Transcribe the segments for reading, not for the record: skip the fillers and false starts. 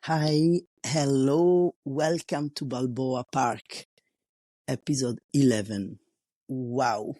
Hi, hello, welcome to Balboa Park, episode 11. Wow.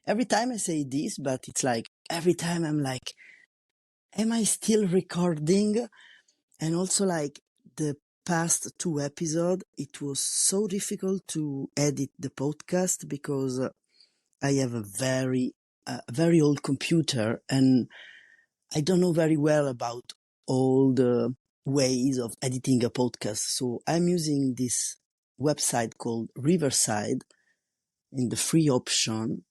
Every time I say this, but it's like every time I'm like, am I still recording? And also like the past two episodes, it was so difficult to edit the podcast because I have a very old computer and I don't know very well about all the ways of editing a podcast. So I'm using this website called Riverside in the free option.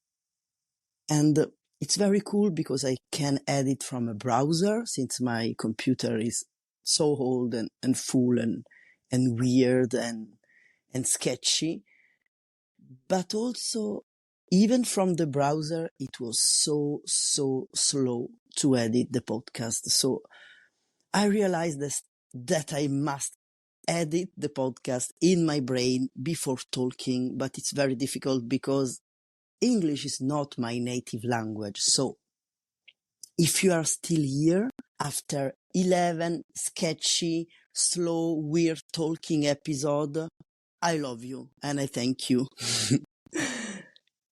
And it's very cool because I can edit from a browser since my computer is so old and full and weird and sketchy. But also, even from the browser, it was so slow to edit the podcast. So I realized that I must edit the podcast in my brain before talking, but it's very difficult because English is not my native language. So if you are still here after 11 sketchy, slow, weird talking episode, I love you and I thank you.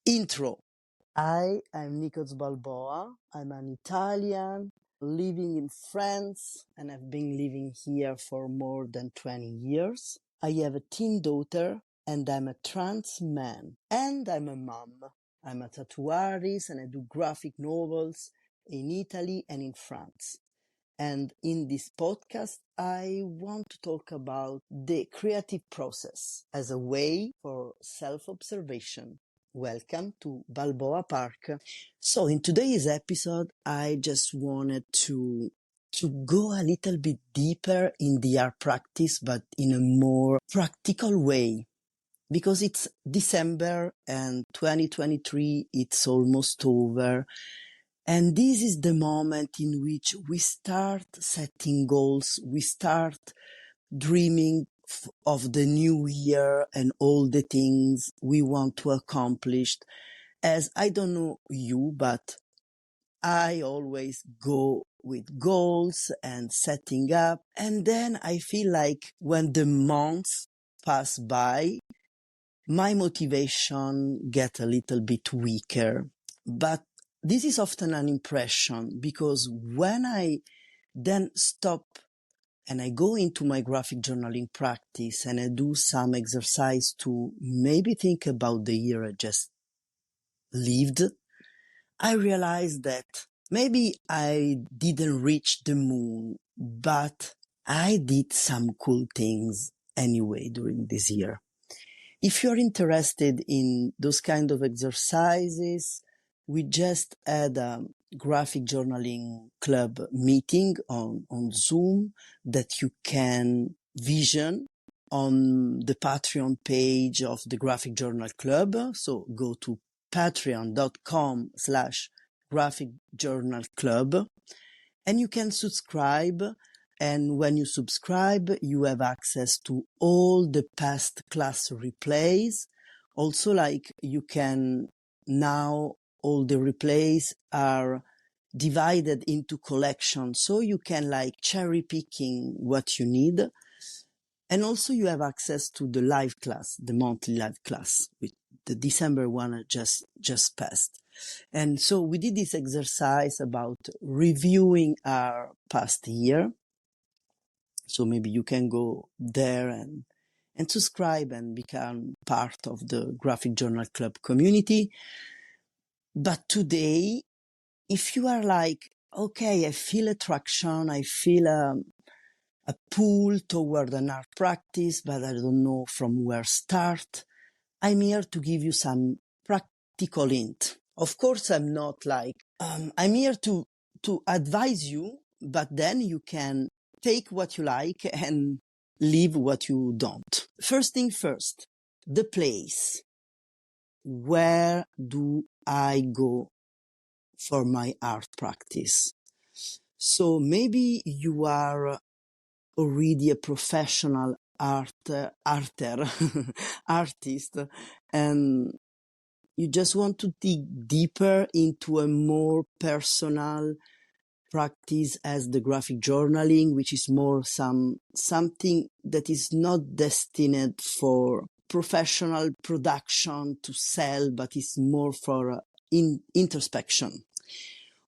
Intro. I am Nikos Balboa. I'm an Italian living in France and I've been living here for more than 20 years. I have a teen daughter and I'm a trans man and I'm a mom. I'm a tattoo artist and I do graphic novels in Italy and in France. And in this podcast, I want to talk about the creative process as a way for self-observation. Welcome to Balboa Park. So in today's episode, I just wanted to go a little bit deeper in the art practice, but in a more practical way. Because it's December and 2023, it's almost over. And this is the moment in which we start setting goals, we start dreaming of the new year and all the things we want to accomplish. As I don't know you, but I always go with goals and setting up. And then I feel like when the months pass by, my motivation get a little bit weaker. But this is often an impression because when I then stop and I go into my graphic journaling practice and I do some exercise to maybe think about the year I just lived, I realized that maybe I didn't reach the moon, but I did some cool things anyway during this year. If you're interested in those kind of exercises, we just had a graphic journaling club meeting on Zoom that you can vision on the Patreon page of the Graphic Journal Club. So go to patreon.com/graphic journal club and you can subscribe. And when you subscribe, you have access to all the past class replays. Also, like you can now, all the replays are divided into collections. So you can like cherry picking what you need. And also you have access to the live class, the monthly live class, with the December one just passed. And so we did this exercise about reviewing our past year. So maybe you can go there and subscribe and become part of the Graphic Journal Club community. But today, if you are like, okay, I feel attraction, I feel a pull toward an art practice, but I don't know from where start, I'm here to give you some practical hint. Of course, I'm not like, I'm here to advise you, but then you can take what you like and leave what you don't. First thing first, the place. Where do I go for my art practice? So maybe you are already a professional artist, and you just want to dig deeper into a more personal practice as the graphic journaling, which is more something that is not destined for professional production to sell, but is more for introspection.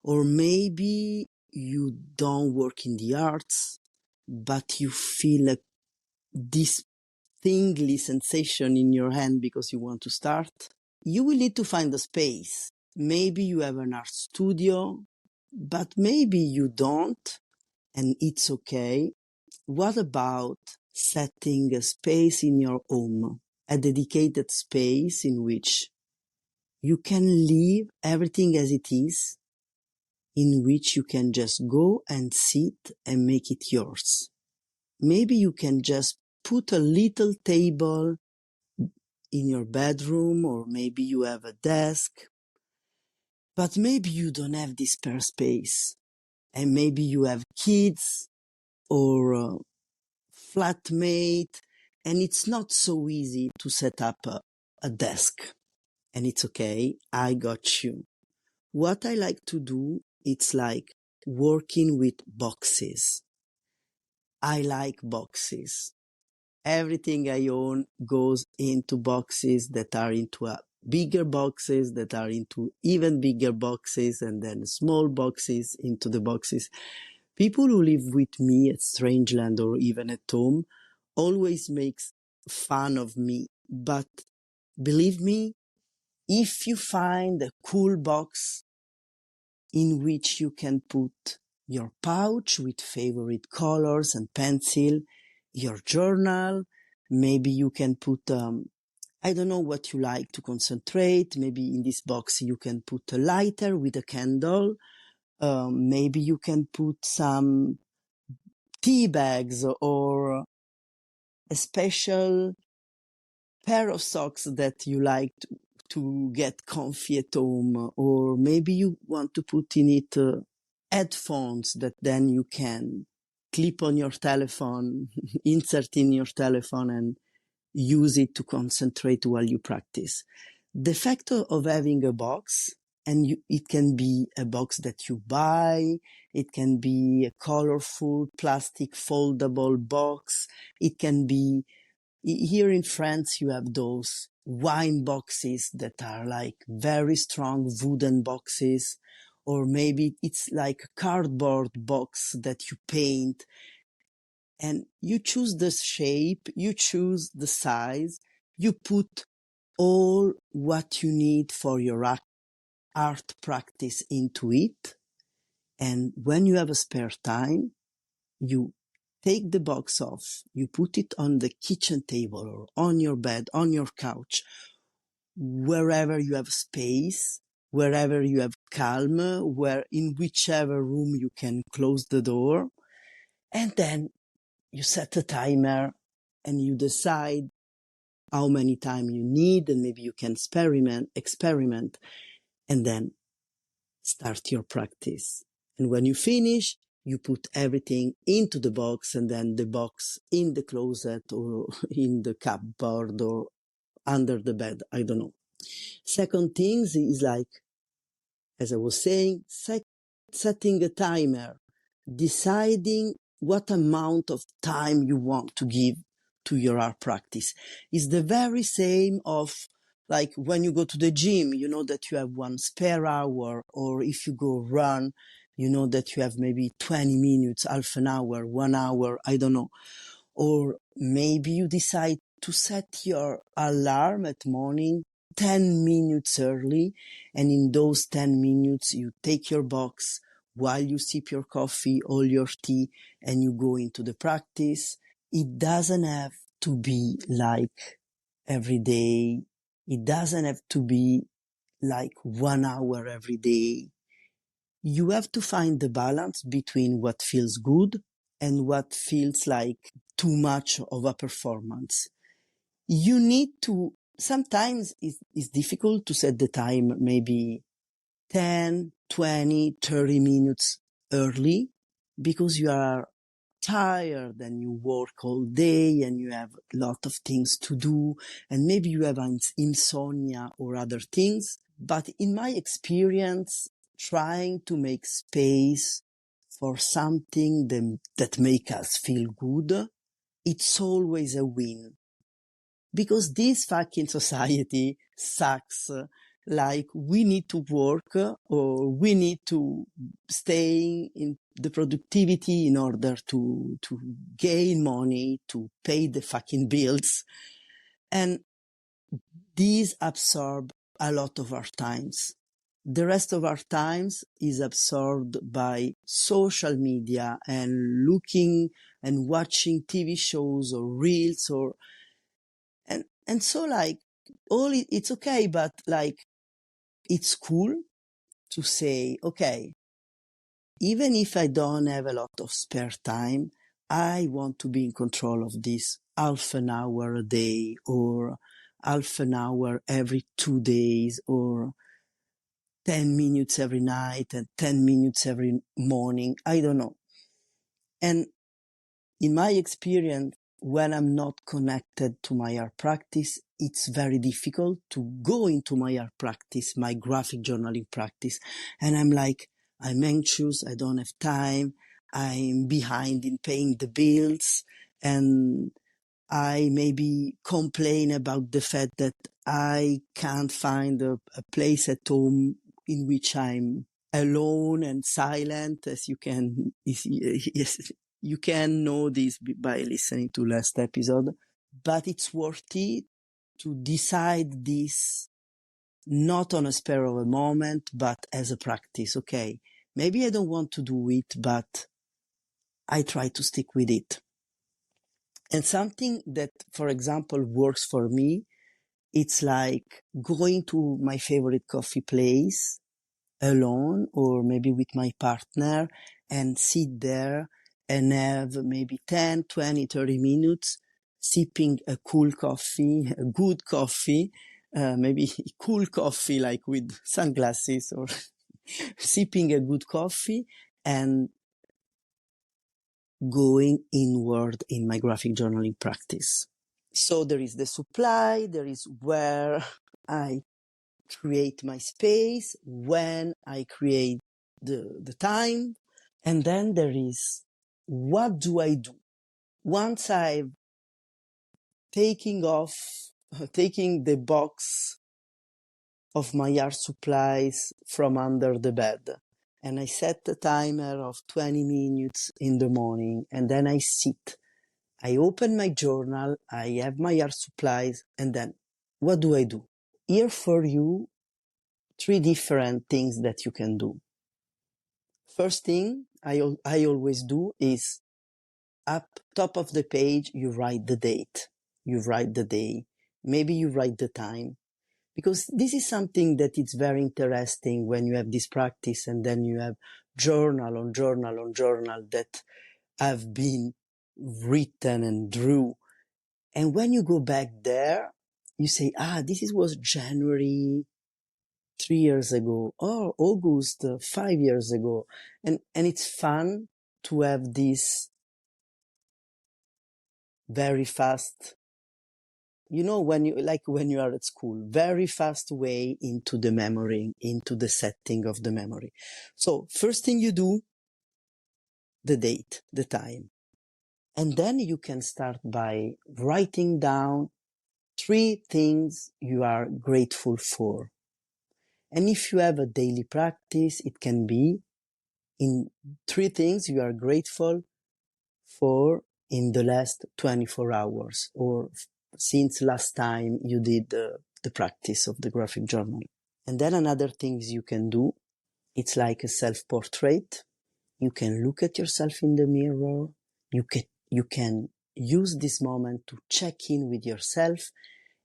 Or maybe you don't work in the arts, but you feel this tingly sensation in your hand because you want to start. You will need to find a space. Maybe you have an art studio, but maybe you don't, and it's okay. What about setting a space in your home, a dedicated space in which you can leave everything as it is, in which you can just go and sit and make it yours? Maybe you can just put a little table in your bedroom, or maybe you have a desk, but maybe you don't have this spare space, and maybe you have kids or a flatmate, and it's not so easy to set up a desk. And it's okay, I got you. What I like to do, it's like working with boxes. I like boxes. Everything I own goes into boxes that are into bigger boxes that are into even bigger boxes, and then small boxes into the boxes. People who live with me at Strangeland or even at home always makes fun of me. But believe me, if you find a cool box in which you can put your pouch with favorite colors and pencil, your journal, maybe you can put, I don't know what you like to concentrate. Maybe in this box you can put a lighter with a candle. Maybe you can put some tea bags or a special pair of socks that you like to get comfy at home, or maybe you want to put in it headphones that then you can clip on your telephone, insert in your telephone and use it to concentrate while you practice. The fact of having a box, and it can be a box that you buy, it can be a colorful plastic foldable box, it can be, here in France you have those wine boxes that are like very strong wooden boxes, or maybe it's like a cardboard box that you paint, and you choose the shape, you choose the size, you put all what you need for your art practice into it. And when you have a spare time, you take the box off, you put it on the kitchen table or on your bed, on your couch, wherever you have space, wherever you have calm, in whichever room you can close the door. And then you set a timer and you decide how many time you need, and maybe you can experiment, and then start your practice. And when you finish, you put everything into the box, and then the box in the closet or in the cupboard or under the bed. I don't know. Second things is like, as I was saying, setting a timer, deciding what amount of time you want to give to your art practice. Is the very same of like when you go to the gym, you know that you have one spare hour, or if you go run, you know that you have maybe 20 minutes, half an hour, 1 hour, I don't know. Or maybe you decide to set your alarm at morning 10 minutes early, and in those 10 minutes you take your box while you sip your coffee or your tea and you go into the practice. It doesn't have to be like every day. It doesn't have to be like 1 hour every day. You have to find the balance between what feels good and what feels like too much of a performance. You need to, sometimes it's difficult to set the time maybe 10, 20, 30 minutes early, because you are tired and you work all day and you have a lot of things to do, and maybe you have insomnia or other things. But in my experience, trying to make space or something that make us feel good, it's always a win. Because this fucking society sucks. Like we need to work or we need to stay in the productivity in order to gain money, to pay the fucking bills. And these absorb a lot of our times. The rest of our times is absorbed by social media and looking and watching TV shows or reels and so like it's okay, but like it's cool to say, okay, even if I don't have a lot of spare time, I want to be in control of this half an hour a day or half an hour every 2 days or 10 minutes every night and 10 minutes every morning. I don't know. And in my experience, when I'm not connected to my art practice, it's very difficult to go into my art practice, my graphic journaling practice. And I'm like, I'm anxious. I don't have time. I'm behind in paying the bills. And I maybe complain about the fact that I can't find a place at home in which I'm alone and silent, as you can, yes, you can know this by listening to last episode, but it's worth it to decide this not on a spur of a moment, but as a practice. Okay, maybe I don't want to do it, but I try to stick with it. And something that, for example, works for me, it's like going to my favorite coffee place alone or maybe with my partner and sit there and have maybe 10, 20, 30 minutes sipping a cool coffee, a good coffee, maybe cool coffee like with sunglasses or sipping a good coffee and going inward in my graphic journaling practice. So there is the supply, there is where I create my space, when I create the time, and then there is what do I do? Once I've taking the box of my art supplies from under the bed, and I set the timer of 20 minutes in the morning, and then I sit. I open my journal, I have my art supplies, and then what do I do? Here for you, 3 different things that you can do. First thing I always do is up top of the page, you write the date, you write the day, maybe you write the time. Because this is something that is very interesting when you have this practice and then you have journal on journal on journal that have been written and drew. And when you go back there, you say, this was January 3 years ago or August 5 years ago. And it's fun to have this very fast, when you are at school, very fast way into the memory, into the setting of the memory. So first thing you do, the date, the time. And then you can start by writing down 3 things you are grateful for. And if you have a daily practice, it can be in 3 things you are grateful for in the last 24 hours or since last time you did the practice of the graphic journal. And then another things you can do, it's like a self-portrait. You can look at yourself in the mirror. You can use this moment to check in with yourself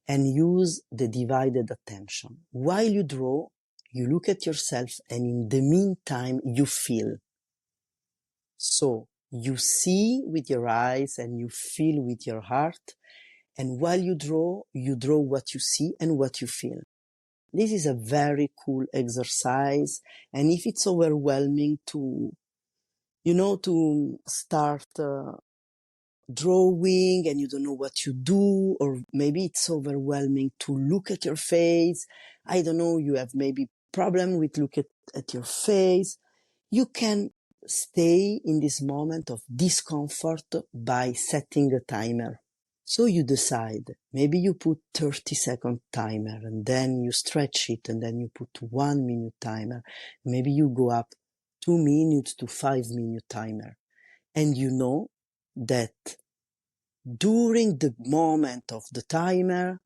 and use the divided attention. While you draw, you look at yourself and in the meantime, you feel. So you see with your eyes and you feel with your heart. And while you draw what you see and what you feel. This is a very cool exercise. And if it's overwhelming to start drawing and you don't know what you do, or maybe it's overwhelming to look at your face. I don't know, you have maybe problem with look at your face. You can stay in this moment of discomfort by setting a timer. So you decide, maybe you put 30-second timer and then you stretch it and then you put 1 minute timer. Maybe you go up 2 minutes to 5 minute timer. And you know that during the moment of the timer,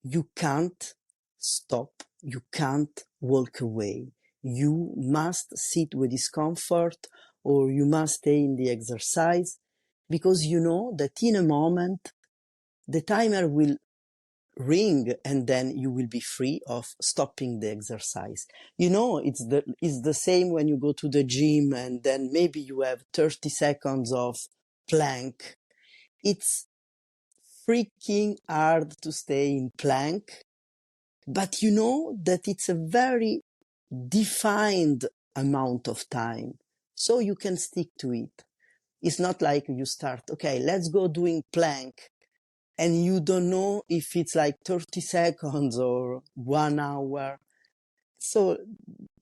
you can't stop, you can't walk away. You must sit with discomfort or you must stay in the exercise because you know that in a moment the timer will ring and then you will be free of stopping the exercise. You know, it's the same when you go to the gym and then maybe you have 30 seconds of plank. It's freaking hard to stay in plank, but you know that it's a very defined amount of time, so you can stick to it. It's not like you start, okay, let's go doing plank, and you don't know if it's like 30 seconds or 1 hour. So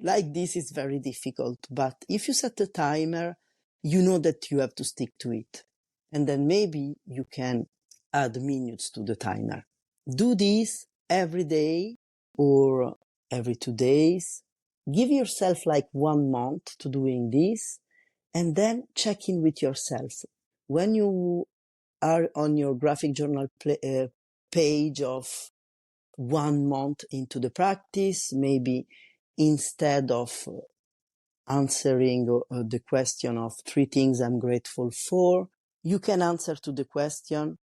like this is very difficult, but if you set a timer, you know that you have to stick to it. And then maybe you can add minutes to the timer. Do this every day or every 2 days. Give yourself like 1 month to doing this and then check in with yourself. When you are on your graphic journal page of 1 month into the practice, maybe instead of answering the question of 3 things I'm grateful for, you can answer to the question,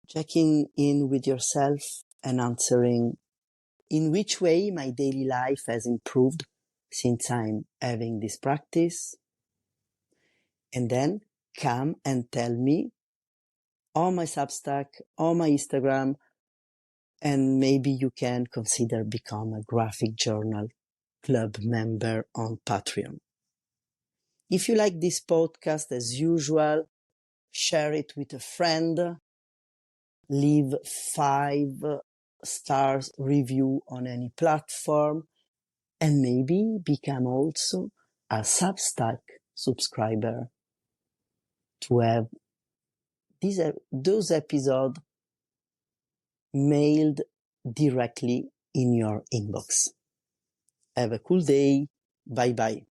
checking in with yourself and answering in which way my daily life has improved since I'm having this practice. And then come and tell me on my Substack, on my Instagram, and maybe you can consider become a graphic journal club member on Patreon. If you like this podcast, as usual, share it with a friend, leave 5 stars review on any platform, and maybe become also a Substack subscriber to have those episodes mailed directly in your inbox. Have a cool day. Bye bye.